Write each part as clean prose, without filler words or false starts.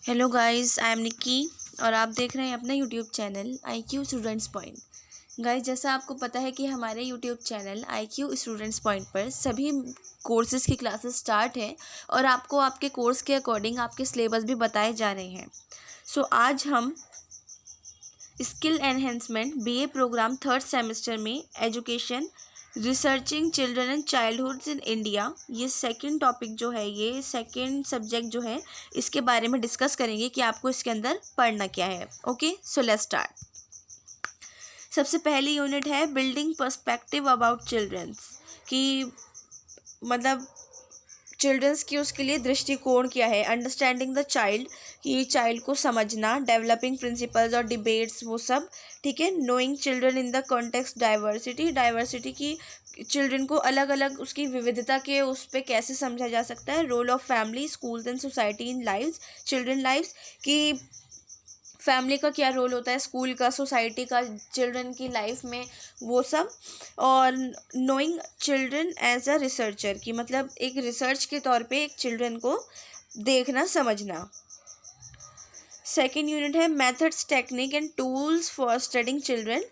Hello guys, I am Nikki और आप देख रहे हैं अपना YouTube channel IQ students point. Guys, जैसा आपको पता है कि हमारे YouTube channel IQ students point पर सभी कोर्सेज़ की क्लासेस स्टार्ट हैं और आपको आपके कोर्स के अकॉर्डिंग आपके सिलेबस भी बताए जा रहे हैं। सो आज हम skill enhancement BA program third semester में education researching children and childhoods in India, ये सेकंड टॉपिक जो है, ये सेकंड सब्जेक्ट जो है, इसके बारे में डिस्कस करेंगे कि आपको इसके अंदर पढ़ना क्या है। Okay, so let's start. सबसे पहली यूनिट है बिल्डिंग पर्सपेक्टिव अबाउट चिल्ड्रंस, कि मतलब चिल्ड्रंस की उसके लिए दृष्टिकोण क्या है। अंडरस्टैंडिंग द चाइल्ड, कि चाइल्ड को समझना। डेवलपिंग प्रिंसिपल्स और डिबेट्स, वो सब ठीक है। Knowing children in the context diversity की चिल्ड्रन को अलग अलग उसकी विविधता के उस पर कैसे समझा जा सकता है। Role of family, schools and society in lives, children lives, की फैमिली का क्या रोल होता है, स्कूल का, सोसाइटी का, चिल्ड्रन की लाइफ में, वो सब। और knowing children as a researcher, की मतलब एक रिसर्च के तौर पे एक चिल्ड्रन को देखना, समझना। सेकेंड यूनिट है methods technique and tools for studying children,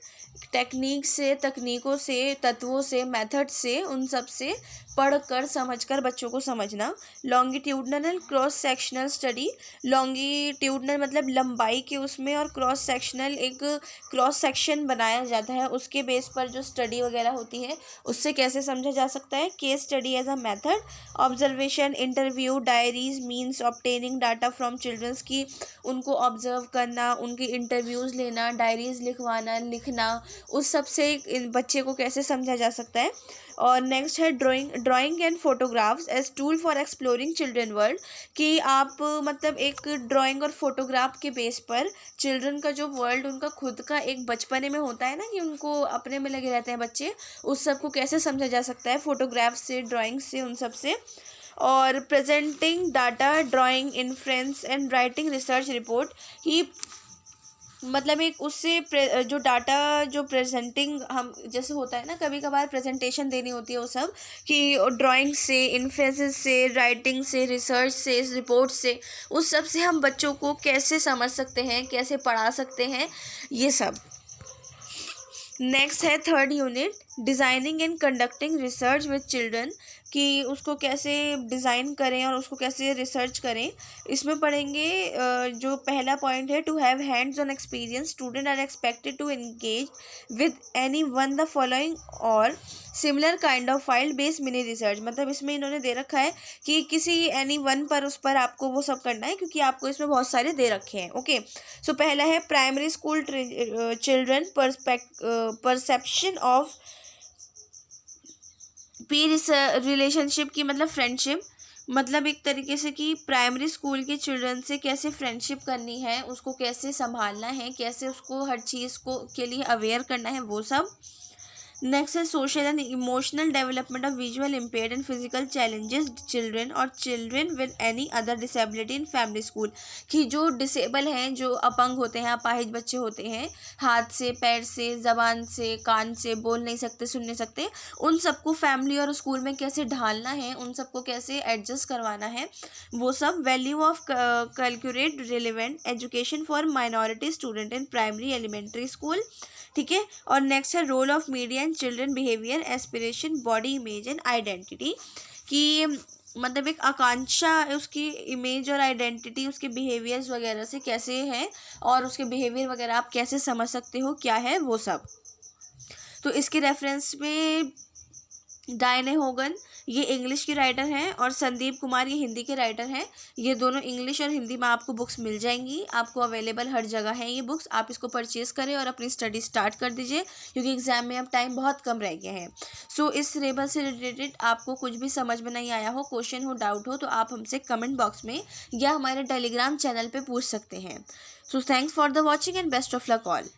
technique से, तकनीकों से, तत्वों से, मेथड से, उन सब से पढ़कर समझकर बच्चों को समझना। Longitudinal and cross sectional study, longitudinal मतलब लंबाई के उसमें, और क्रॉस सेक्शनल एक क्रॉस सेक्शन बनाया जाता है, उसके बेस पर जो स्टडी वगैरह होती है उससे कैसे समझा जा सकता है। Case study as a method, observation, interview, diaries means obtaining data from childrens, की उनको ऑब्जर्व करना, उनकी इंटरव्यूज़ लेना, डायरीज लिखवाना, लिखना, उस सब से बच्चे को कैसे समझा जा सकता है। और नेक्स्ट है drawing and photographs as tool for exploring children world, कि आप मतलब एक ड्राइंग और फोटोग्राफ के बेस पर चिल्ड्रन का जो वर्ल्ड उनका खुद का एक बचपने में होता है ना, कि उनको अपने में लगे रहते हैं बच्चे, उस सब को कैसे समझा जा सकता है फोटोग्राफ से, ड्राइंग से, उन सब से। और presenting data, drawing, inference and writing research report, ही मतलब एक उससे जो डाटा, जो प्रेजेंटिंग हम जैसे होता है ना, कभी कभार प्रेजेंटेशन देनी होती है, वो सब कि ड्राइंग से, इन्फ्रेंसेस से, राइटिंग से, रिसर्च से, रिपोर्ट से, उस सब से हम बच्चों को कैसे समझ सकते हैं, कैसे पढ़ा सकते हैं, ये सब। नेक्स्ट है third unit designing and conducting research with children, कि उसको कैसे डिज़ाइन करें और उसको कैसे रिसर्च करें। इसमें पढ़ेंगे जो पहला पॉइंट है, to have hands on experience, student are expected to engage with any one the following और similar kind of file based mini research, मतलब इसमें इन्होंने दे रखा है कि किसी एनी वन पर, उस पर आपको वो सब करना है, क्योंकि आपको इसमें बहुत सारे दे रखे हैं। ओके, सो पहला है primary school children perception of Pir relationship, की मतलब फ्रेंडशिप, मतलब एक तरीके से कि प्राइमरी स्कूल के चिल्ड्रन से कैसे फ्रेंडशिप करनी है, उसको कैसे संभालना है, कैसे उसको हर चीज़ को के लिए अवेयर करना है, वो सब। नेक्स्ट है social and emotional development of visual impaired and physical challenges children और children with any other disability in family school, कि जो डिसेबल हैं, जो अपंग होते हैं, अपाहिज बच्चे होते हैं, हाथ से, पैर से, ज़बान से, कान से, बोल नहीं सकते, सुन नहीं सकते, उन सबको फैमिली और स्कूल में कैसे ढालना है, उन सबको कैसे एडजस्ट करवाना है, वो सब। Value of calculate relevant education for minority student in primary elementary school, ठीक है। और नेक्स्ट है role of media and children behaviour, aspiration, body image and identity, कि मतलब एक आकांक्षा, उसकी इमेज और आइडेंटिटी उसके बिहेवियर्स वगैरह से कैसे है, और उसके बिहेवियर वगैरह आप कैसे समझ सकते हो क्या है, वो सब। तो इसके रेफरेंस में डायने होगन, ये इंग्लिश की राइटर हैं, और संदीप कुमार ये हिंदी के राइटर हैं। ये दोनों इंग्लिश और हिंदी में आपको बुक्स मिल जाएंगी, आपको अवेलेबल हर जगह है ये बुक्स। आप इसको परचेज करें और अपनी स्टडी स्टार्ट कर दीजिए, क्योंकि एग्जाम में अब टाइम बहुत कम रह गया है। सो इस सिलेबस से रिलेटेड आपको कुछ भी समझ में नहीं आया हो, क्वेश्चन हो, डाउट हो, तो आप हमसे कमेंट बॉक्स में या हमारे टेलीग्राम चैनल पर पूछ सकते हैं। So thanks for the watching and best of luck all.